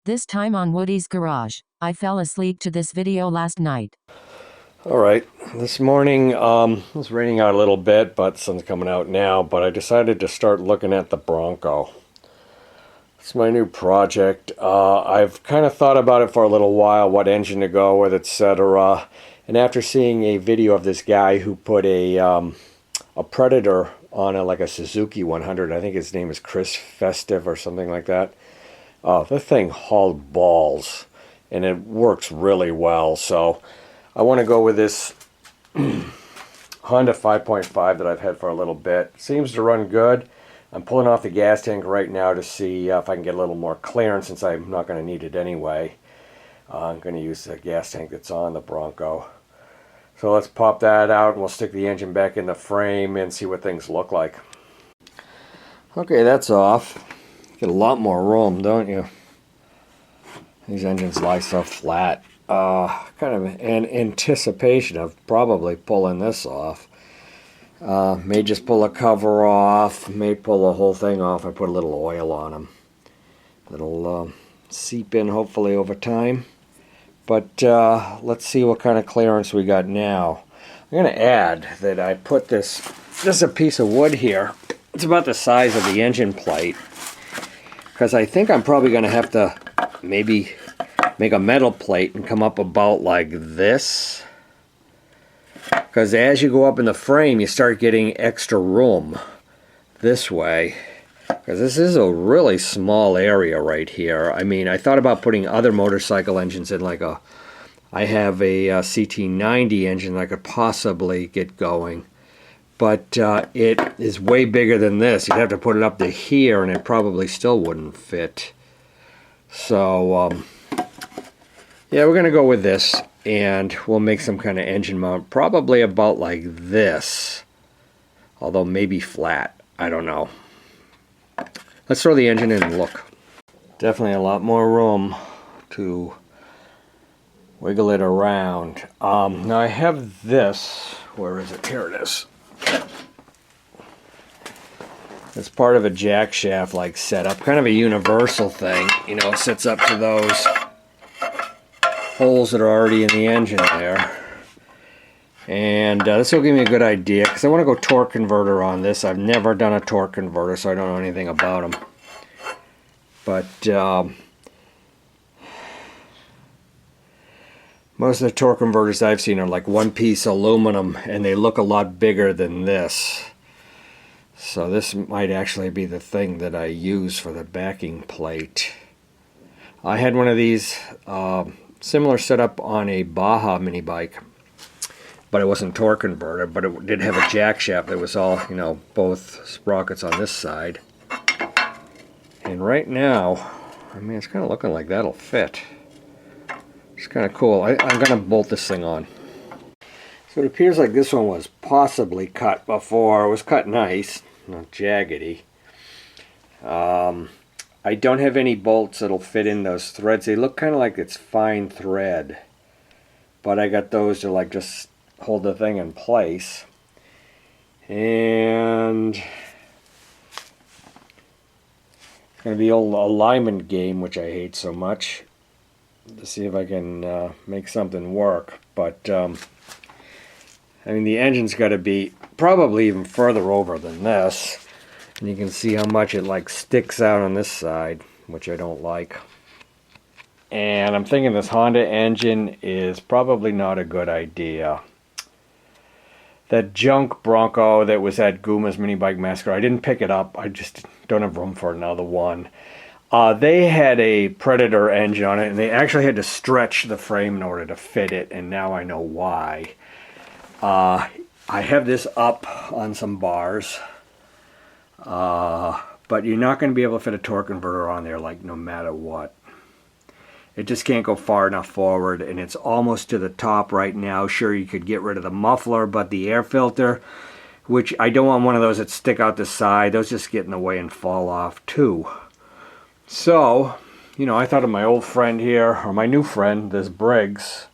This time on Woody's Garage. I fell asleep to this video last night. Alright, this morning, it was raining out a little bit, but the sun's coming out now, but I decided to start looking at the Broncco. It's my new project. I've kind of thought about it for a little while, what engine to go with, etc. And after seeing a video of this guy who put a Predator on like a Suzuki 100, I think his name is Chris Festive or something like that. The thing hauled balls, and it works really well. So I want to go with this Honda 5.5 that I've had for a little bit. Seems to run good. I'm pulling off the gas tank right now to see if I can get a little more clearance, since I'm not going to need it anyway. I'm going to use the gas tank that's on the Broncco. So let's pop that out and we'll stick the engine back in the frame and see what things look like. Okay, that's off. Get a lot more room, don't you? These engines lie so flat. Kind of in anticipation of probably pulling this off. May just pull a cover off, may pull the whole thing off. I put a little oil on them. It'll seep in hopefully over time. But let's see what kind of clearance we got now. I'm going to add that I put this is a piece of wood here. It's about the size of the engine plate. Because I think I'm probably going to have to maybe make a metal plate and come up about like this. Because as you go up in the frame, you start getting extra room this way. Because this is a really small area right here. I mean, I thought about putting other motorcycle engines in, like I have a CT90 engine that I could possibly get going. But it is way bigger than this. You'd have to put it up to here, and it probably still wouldn't fit. So, yeah, we're going to go with this, and we'll make some kind of engine mount, probably about like this. Although maybe flat. I don't know. Let's throw the engine in and look. Definitely a lot more room to wiggle it around. Now I have this. Where is it? Here it is. It's part of a jack shaft like setup, kind of a universal thing, you know, sits up to those holes that are already in the engine there. And this will give me a good idea, because I want to go torque converter on this. I've never done a torque converter, so I don't know anything about them. But most of the torque converters I've seen are like one-piece aluminum, and they look a lot bigger than this. So this might actually be the thing that I use for the backing plate. I had one of these similar setup on a Baja Minibike, but it wasn't torque converter, but it did have a jack shaft that was all, you know, both sprockets on this side. And right now, I mean, it's kind of looking like that'll fit. It's kind of cool. I'm going to bolt this thing on. So it appears like this one was possibly cut before. It was cut nice, not jaggedy. I don't have any bolts that'll fit in those threads. They look kind of like it's fine thread. But I got those to like just hold the thing in place. And it's going to be an old alignment game, which I hate so much, to see if I can make something work. But I mean, the engine's got to be probably even further over than this, and you can see how much it like sticks out on this side, which I don't like. And I'm thinking this Honda engine is probably not a good idea. That junk Broncco that was at Gooma's Minibike Massacre, I didn't pick it up. I just don't have room for another one. They had a Predator engine on it, and they actually had to stretch the frame in order to fit it, and now I know why. I have this up on some bars, but you're not going to be able to fit a torque converter on there, like, no matter what. It just can't go far enough forward, and it's almost to the top right now. Sure, you could get rid of the muffler, but the air filter, which I don't want one of those that stick out the side, those just get in the way and fall off too. So, you know, I thought of my old friend here, or my new friend, this Briggs.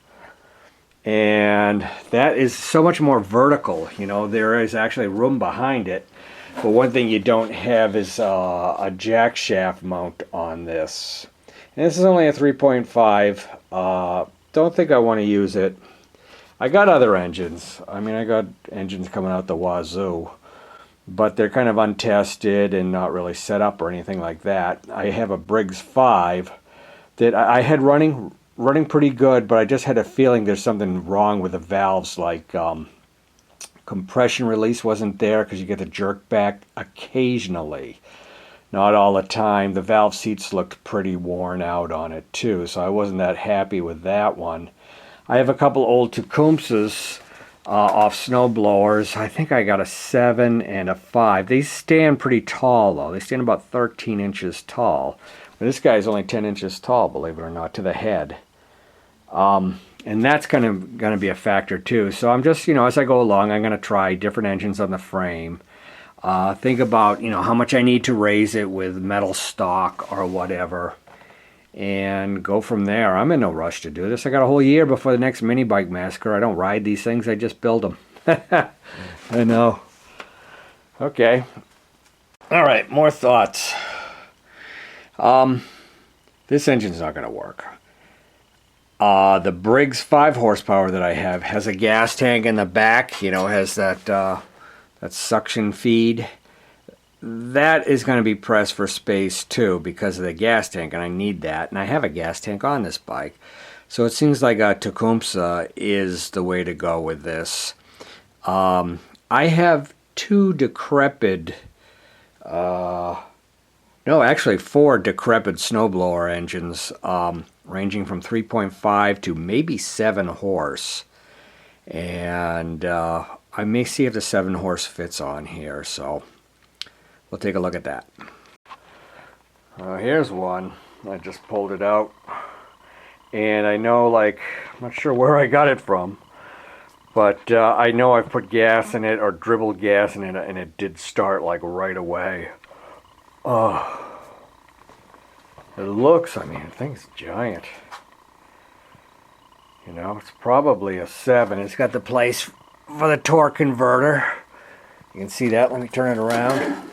And that is so much more vertical. You know, there is actually room behind it. But one thing you don't have is a jack shaft mount on this. And this is only a 3.5. Don't think I want to use it. I got other engines. I mean, I got engines coming out the wazoo, but they're kind of untested and not really set up or anything like that. I have a Briggs 5 that I had running pretty good, but I just had a feeling there's something wrong with the valves, like compression release wasn't there because you get the jerk back occasionally. Not all the time. The valve seats looked pretty worn out on it too, so I wasn't that happy with that one. I have a couple old Tecumsehs off snow blowers. I think I got a 7 and a 5. They stand pretty tall though. They stand about 13 inches tall. But this guy's only 10 inches tall, believe it or not, to the head. And that's going to be a factor too. So I'm just, as I go along, I'm going to try different engines on the frame. Think about, how much I need to raise it with metal stock or whatever. And go from there. I'm in no rush to do this. I got a whole year before the next mini bike massacre. I don't ride these things. I just build them. I know. Okay. All right. More thoughts. This engine's not going to work. The Briggs 5 horsepower that I have has a gas tank in the back. Has that suction feed. That is going to be pressed for space too because of the gas tank, and I need that. And I have a gas tank on this bike. So it seems like a Tecumseh is the way to go with this. I have two decrepit, no, actually 4 decrepit snowblower engines, ranging from 3.5 to maybe 7 horse. And I may see if the 7 horse fits on here, so we'll take a look at that. Here's one. I just pulled it out. And I know, I'm not sure where I got it from. But I know I've put gas in it or dribbled gas in it, and it did start right away. Oh. It looks, the thing's giant. It's probably a 7. It's got the place for the torque converter. You can see that. Let me turn it around.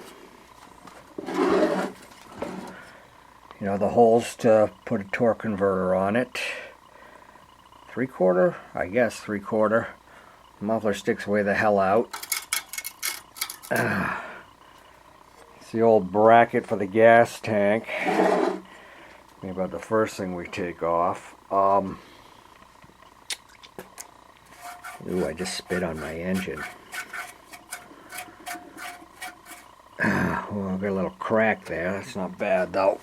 The holes to put a torque converter on it. 3/4? I guess 3/4. The muffler sticks way the hell out. It's the old bracket for the gas tank. Maybe about the first thing we take off. Ooh, I just spit on my engine. Well, I've got a little crack there. That's not bad though.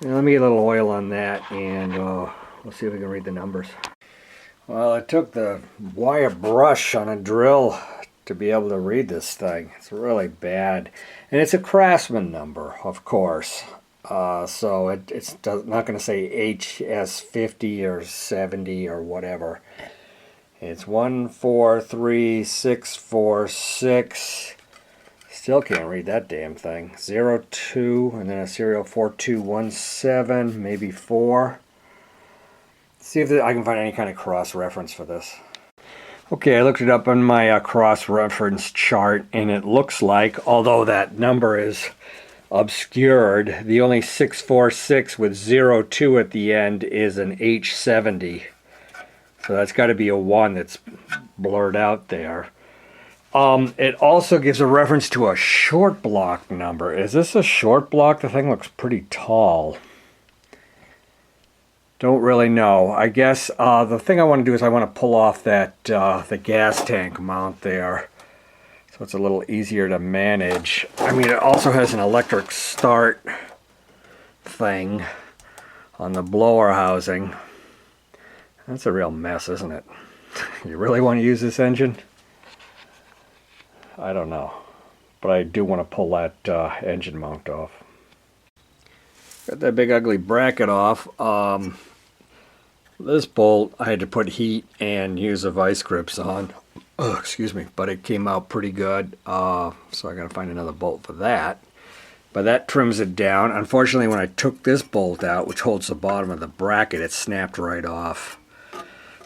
Now, let me get a little oil on that, and we'll see if we can read the numbers. Well, I took the wire brush on a drill to be able to read this thing. It's really bad. And it's a Craftsman number, of course. So it's not going to say HS50 or 70 or whatever. It's 143646. Still can't read that damn thing. 02 and then a serial 4217, maybe 4. See if I can find any kind of cross-reference for this. Okay, I looked it up on my cross-reference chart, and it looks like, although that number is obscured, the only 646 with 02 at the end is an H70. So that's got to be a 1 that's blurred out there. It also gives a reference to a short block number. Is this a short block? The thing looks pretty tall. Don't really know. I guess the thing I want to do is I want to pull off that the gas tank mount there, so it's a little easier to manage. It also has an electric start thing on the blower housing. That's a real mess, isn't it? You really want to use this engine? I don't know, but I do want to pull that engine mount off. Got that big ugly bracket off. This bolt I had to put heat and use the vice grips on. Oh, excuse me, but it came out pretty good. So I got to find another bolt for that. But that trims it down. Unfortunately, when I took this bolt out, which holds the bottom of the bracket, it snapped right off.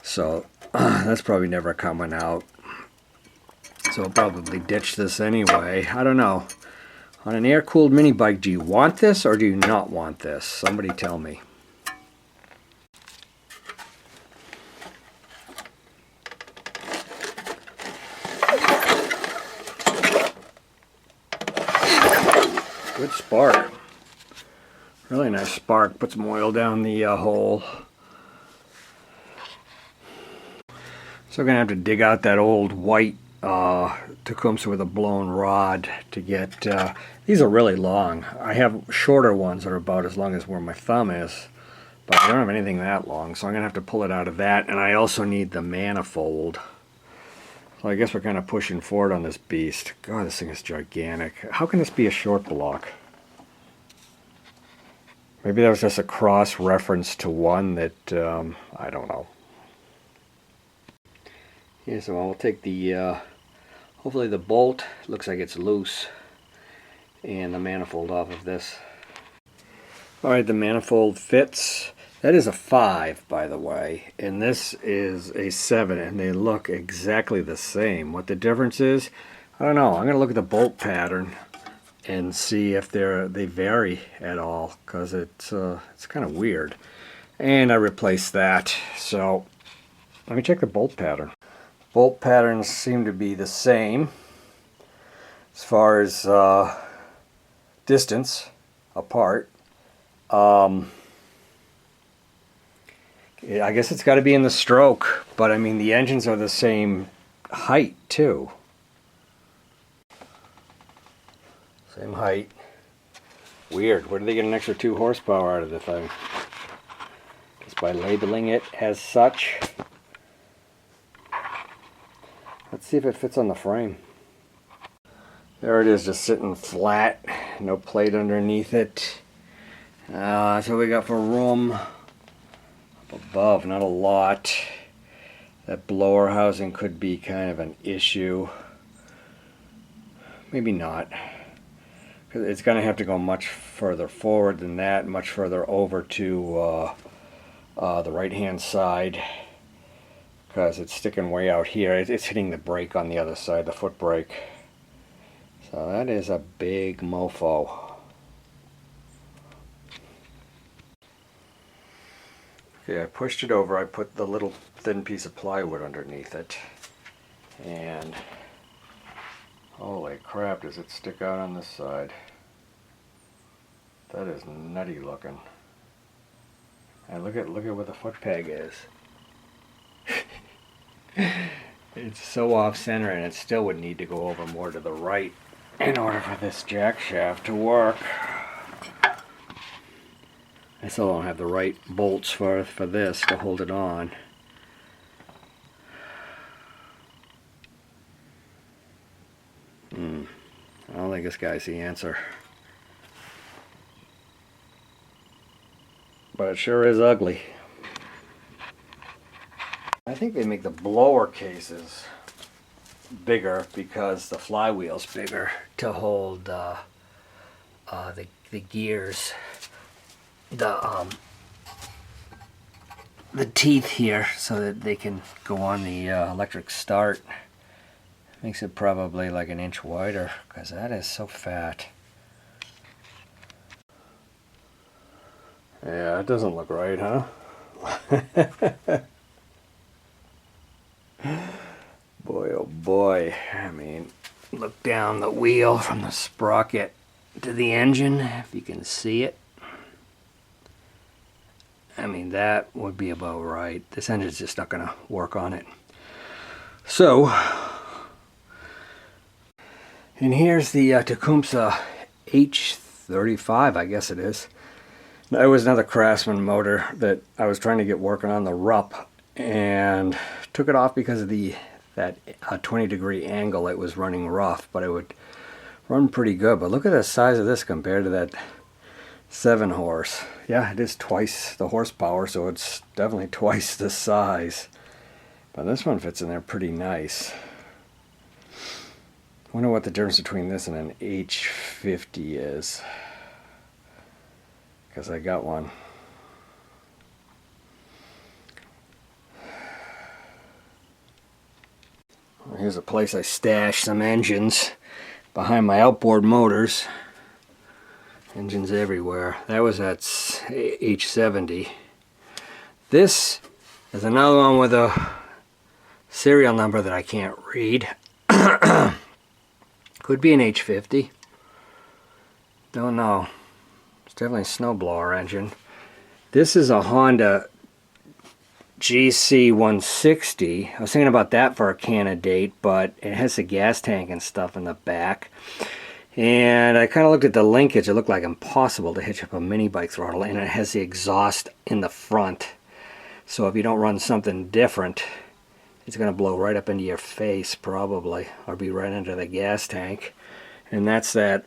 So that's probably never coming out. So I'll probably ditch this anyway. I don't know. On an air-cooled mini bike, do you want this or do you not want this? Somebody tell me. Good spark. Really nice spark. Put some oil down the hole. So I'm going to have to dig out that old white Tecumseh with a blown rod to get... these are really long. I have shorter ones that are about as long as where my thumb is, but I don't have anything that long, so I'm going to have to pull it out of that, and I also need the manifold. So I guess we're kind of pushing forward on this beast. God, this thing is gigantic. How can this be a short block? Maybe that was just a cross-reference to one that, I don't know. Yeah, so I'll take the, hopefully the bolt, looks like it's loose, and the manifold off of this. Alright, the manifold fits. That is a 5, by the way, and this is a 7, and they look exactly the same. What the difference is, I don't know. I'm going to look at the bolt pattern and see if they vary at all, because it's kind of weird. And I replaced that, so let me check the bolt pattern. Bolt patterns seem to be the same as far as distance apart. I guess it's got to be in the stroke, but I mean the engines are the same height too. Same height. Weird. Where do they get an extra 2 horsepower out of the thing? Just by labeling it as such. Let's see if it fits on the frame. There it is, just sitting flat. No plate underneath it. That's what we got for room. Up above, not a lot. That blower housing could be kind of an issue. Maybe not. It's going to have to go much further forward than that, much further over to the right-hand side, because it's sticking way out here. It's hitting the brake on the other side, the foot brake. So that is a big mofo. Okay, I pushed it over. I put the little thin piece of plywood underneath it. And holy crap, does it stick out on this side. That is nutty looking. And look at where the foot peg is. It's so off center, and it still would need to go over more to the right in order for this jack shaft to work. I still don't have the right bolts for this to hold it on. I don't think this guy's the answer. But it sure is ugly. I think they make the blower cases bigger because the flywheel's bigger to hold the gears. The teeth here so that they can go on the electric start. Makes it probably like an inch wider, because that is so fat. Yeah, it doesn't look right, huh? Boy, oh boy. I mean, look down the wheel from the sprocket to the engine, if you can see it. I mean, that would be about right. This engine's just not going to work on it. So, and here's the Tecumseh H35, I guess it is. That was another Craftsman motor that I was trying to get working on the RUP, and took it off because of that 20-degree angle. It was running rough, but it would run pretty good. But look at the size of this compared to that 7 horse. Yeah, it is twice the horsepower, so it's definitely twice the size. But this one fits in there pretty nice. I wonder what the difference between this and an H50 is, because I got one. Here's a place I stashed some engines behind my outboard motors. Engines everywhere. That was at H70. This is another one with a serial number that I can't read. Could be an H50. Don't know. It's definitely a snowblower engine. This is a Honda GC160. I was thinking about that for a candidate, but it has a gas tank and stuff in the back. And I kind of looked at the linkage. It looked like impossible to hitch up a mini bike throttle, and it has the exhaust in the front. So if you don't run something different, it's going to blow right up into your face probably, or be right into the gas tank. And that's that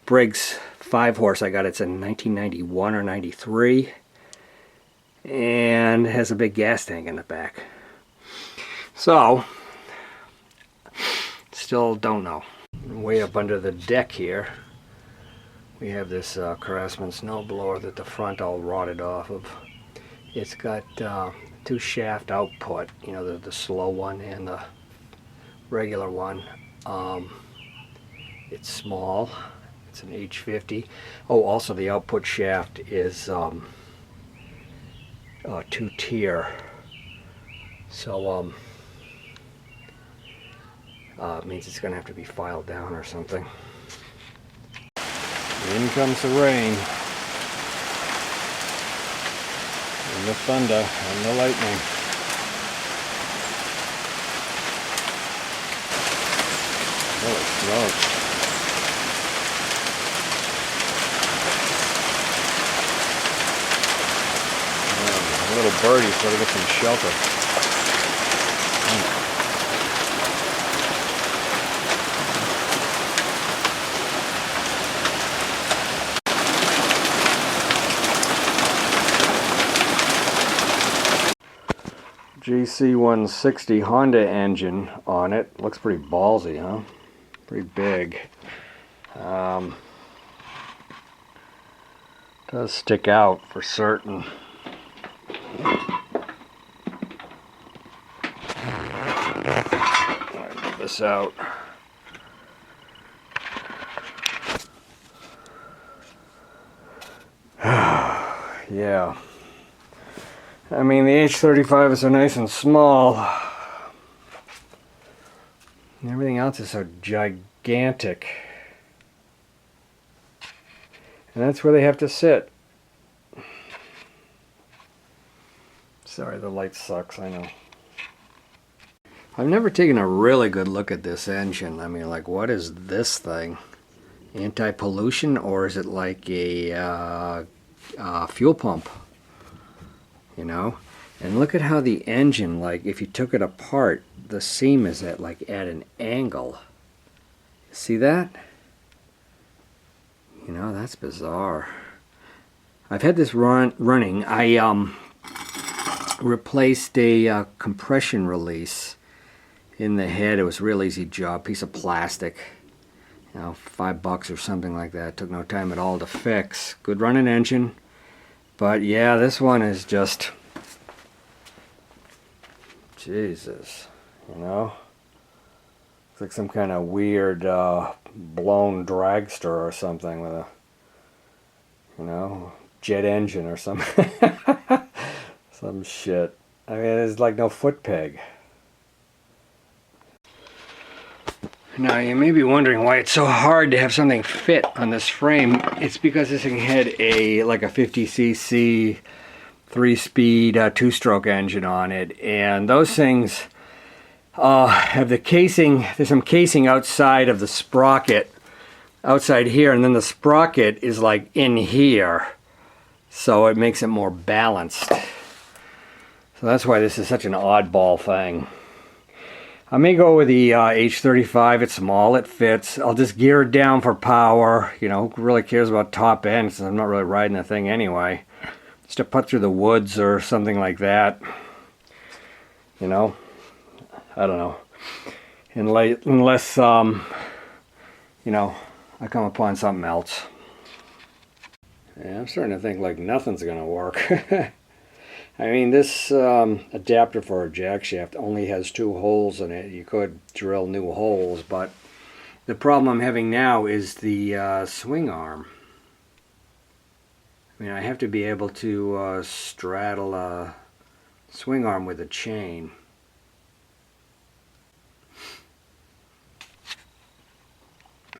Briggs 5-horse I got. It's in 1991 or 93, and it has a big gas tank in the back. So still don't know. Way up under the deck here we have this Craftsman snowblower that the front all rotted off of. It's got 2 shaft output, you know, the slow one and the regular one. It's small. It's an H50. Oh, also the output shaft is 2-tier. So it means it's going to have to be filed down or something. In comes the rain. And the thunder and the lightning. Holy smokes. A little birdie so to get some shelter. GC160 Honda engine on it. Looks pretty ballsy, huh? Pretty big. Does stick out for certain. Move this out. Yeah. I mean, the H35 is so nice and small. And everything else is so gigantic. And that's where they have to sit. Sorry, the light sucks, I know. I've never taken a really good look at this engine. I mean, like, what is this thing? Anti-pollution, or is it like a fuel pump? You know? And look at how the engine, like, if you took it apart, the seam is at an angle. See that? You know, that's bizarre. I've had this running. I replaced a compression release in the head. It was a real easy job, piece of plastic, you know, $5 or something like that. It took no time at all to fix. Good running engine, but yeah, this one is just Jesus, you know. It's like some kind of weird blown dragster or something with a, you know, jet engine or something. Some shit. I mean, there's like no foot peg. Now you may be wondering why it's so hard to have something fit on this frame. It's because this thing had a 50cc 3-speed 2-stroke engine on it, and those things have the casing. There's some casing outside of the sprocket, outside here, and then the sprocket is like in here, so it makes it more balanced. So that's why this is such an oddball thing. I may go with the H35. It's small, it fits. I'll just gear it down for power. You know, who really cares about top end since I'm not really riding the thing anyway. Just to put through the woods or something like that. You know, I don't know. Unless, you know, I come upon something else. Yeah, I'm starting to think like nothing's going to work. I mean, this adapter for a jack shaft only has 2 holes in it. You could drill new holes, but The problem I'm having now is the swing arm. I mean, I have to be able to straddle a swing arm with a chain.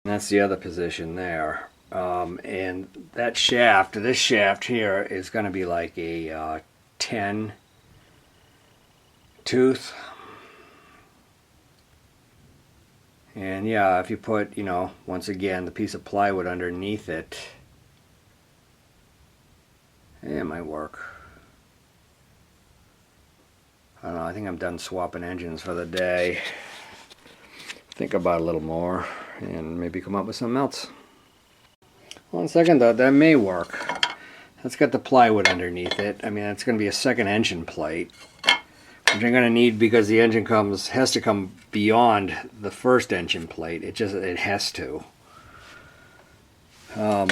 And that's the other position there. And that shaft, this shaft here, is going to be like a 10 tooth. And yeah, if you put, you know, once again, the piece of plywood underneath it, it might work. I don't know, I think I'm done swapping engines for the day. Think about it a little more and maybe come up with something else. One second thought, that may work. That's got the plywood underneath it. I mean, it's going to be a second engine plate, which I'm going to need because the engine has to come beyond the first engine plate. It has to. You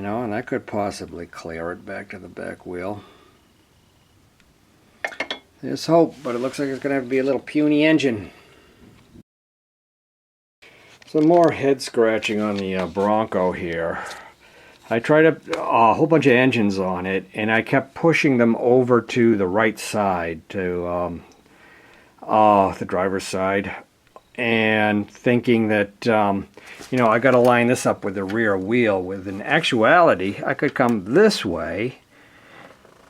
know, and that could possibly clear it back to the back wheel. There's hope, but it looks like it's going to have to be a little puny engine. Some more head scratching on the Broncco here. I tried a whole bunch of engines on it, and I kept pushing them over to the right side, to the driver's side, and thinking that, you know, I got to line this up with the rear wheel. With in actuality, I could come this way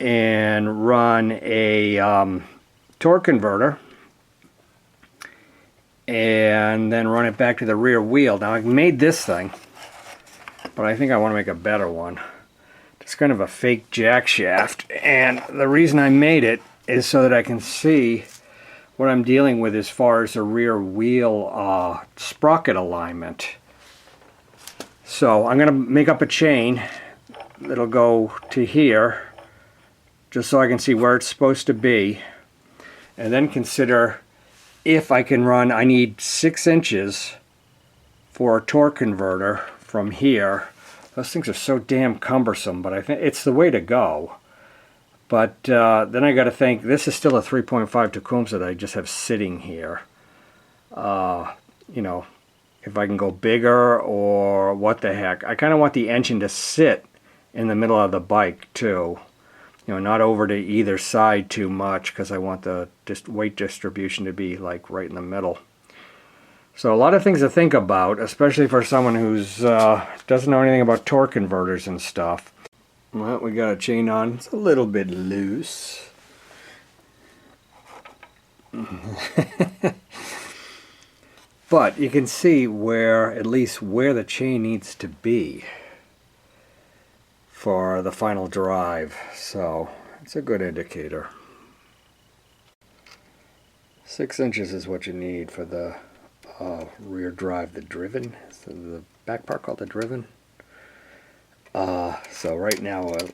and run a torque converter and then run it back to the rear wheel. Now, I made this thing, but I think I want to make a better one. It's kind of a fake jack shaft, and the reason I made it is so that I can see what I'm dealing with as far as the rear wheel sprocket alignment. So I'm going to make up a chain that'll go to here, just so I can see where it's supposed to be, and then consider if I can run. I need 6 inches for a torque converter from here. Those things are so damn cumbersome, but I think it's the way to go. But then I got to think, this is still a 3.5 Tecumseh that I just have sitting here. You know, if I can go bigger or what the heck. I kind of want the engine to sit in the middle of the bike too. You know, not over to either side too much, because I want the weight distribution to be like right in the middle. So a lot of things to think about, especially for someone who's doesn't know anything about torque converters and stuff. Well, we got a chain on. It's a little bit loose. But you can see where, at least where the chain needs to be for the final drive. So it's a good indicator. 6 inches is what you need for the rear drive, the driven. Is the back part called the driven? So right now the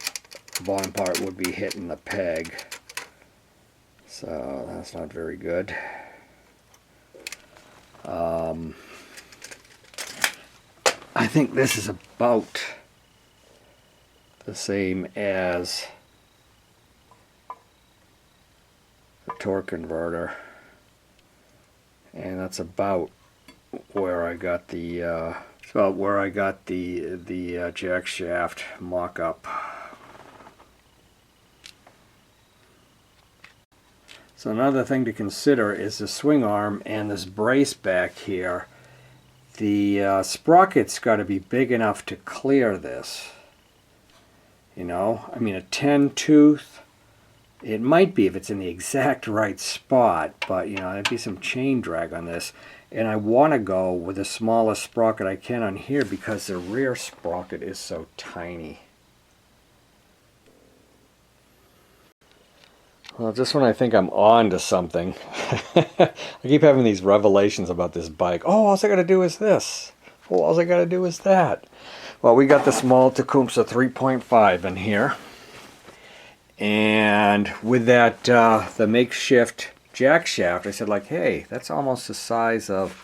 bottom part would be hitting the peg. So that's not very good. I think this is about the same as the torque converter, and that's about where I got the jack shaft mock-up. So another thing to consider is the swing arm and this brace back here. The sprocket's got to be big enough to clear this. You know, I mean, a 10 tooth, it might be if it's in the exact right spot, but you know, there'd be some chain drag on this. And I want to go with the smallest sprocket I can on here because the rear sprocket is so tiny. Well, just when I think I'm on to something, I keep having these revelations about this bike. Oh, all I got to do is this. Oh, all I got to do is that. Well, we got the small Tecumseh 3.5 in here. And with that, the makeshift jack shaft, I said, like, hey, that's almost the size of,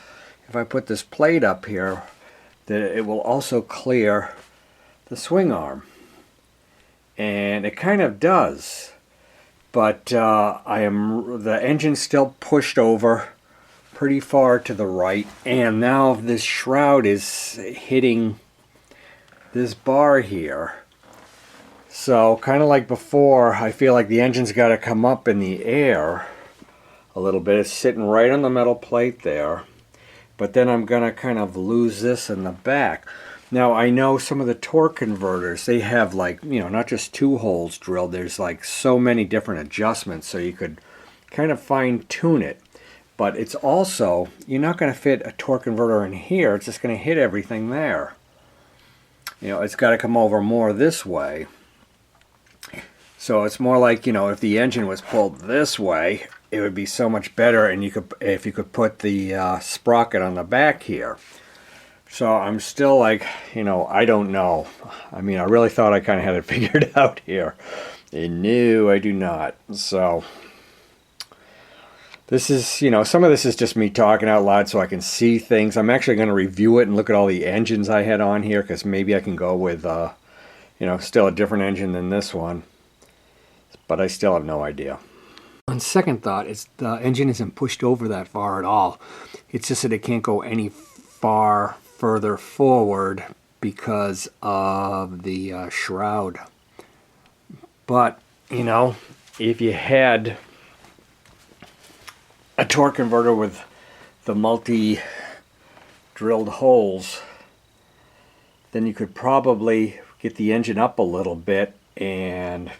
if I put this plate up here, that it will also clear the swing arm. And it kind of does. But the engine's still pushed over pretty far to the right, and now this shroud is hitting this bar here. So kind of like before, I feel like the engine's got to come up in the air a little bit. It's sitting right on the metal plate there, but then I'm going to kind of lose this in the back. Now I know some of the torque converters, they have like, you know, not just 2 holes drilled, there's like so many different adjustments, so you could kind of fine tune it. But it's also, you're not going to fit a torque converter in here, it's just going to hit everything there. You know, it's got to come over more this way. So it's more like, you know, if the engine was pulled this way, it would be so much better, and you could, if you could put the sprocket on the back here. So I'm still like, you know, I don't know. I mean, I really thought I kind of had it figured out here. And no, I do not. So this is, you know, some of this is just me talking out loud so I can see things. I'm actually going to review it and look at all the engines I had on here, because maybe I can go with, you know, still a different engine than this one. But I still have no idea. On second thought, the engine isn't pushed over that far at all. It's just that it can't go any further forward because of the shroud. But, you know, if you had a torque converter with the multi-drilled holes, then you could probably get the engine up a little bit and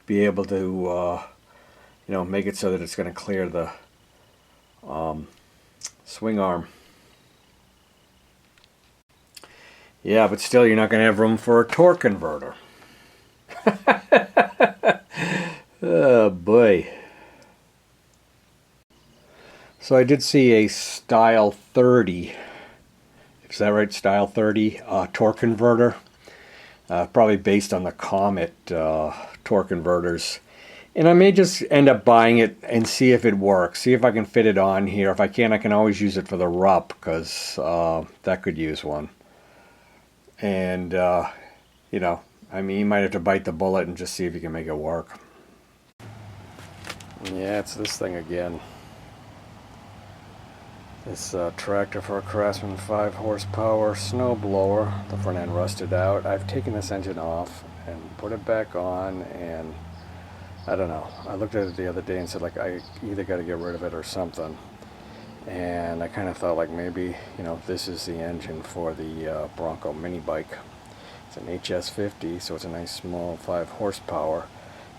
be able to, you know, make it so that it's going to clear the swing arm. Yeah, but still you're not going to have room for a torque converter. Oh boy. So I did see a Style 30, is that right, Style 30 torque converter. Probably based on the Comet torque converters. And I may just end up buying it and see if it works. See if I can fit it on here. If I can, I can always use it for the RUP, because that could use one. And, you know, I mean, you might have to bite the bullet and just see if you can make it work. Yeah, it's this thing again. This tractor for a Craftsman 5 horsepower snow blower. The front end rusted out. I've taken this engine off and put it back on, and I don't know. I looked at it the other day and said, like, I either got to get rid of it or something. And I kind of thought, like, maybe, you know, this is the engine for the Broncco Minibike. It's an HS50, so it's a nice small 5 horsepower.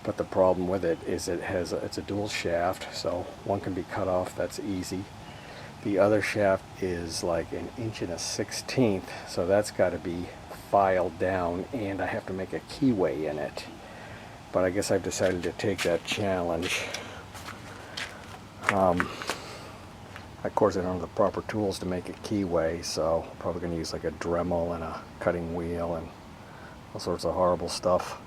But the problem with it is it's a dual shaft, so one can be cut off. That's easy. The other shaft is like 1 1/16", so that's got to be filed down, and I have to make a keyway in it. But I guess I've decided to take that challenge. Of course, I don't have the proper tools to make a keyway, so I'm probably going to use like a Dremel and a cutting wheel and all sorts of horrible stuff.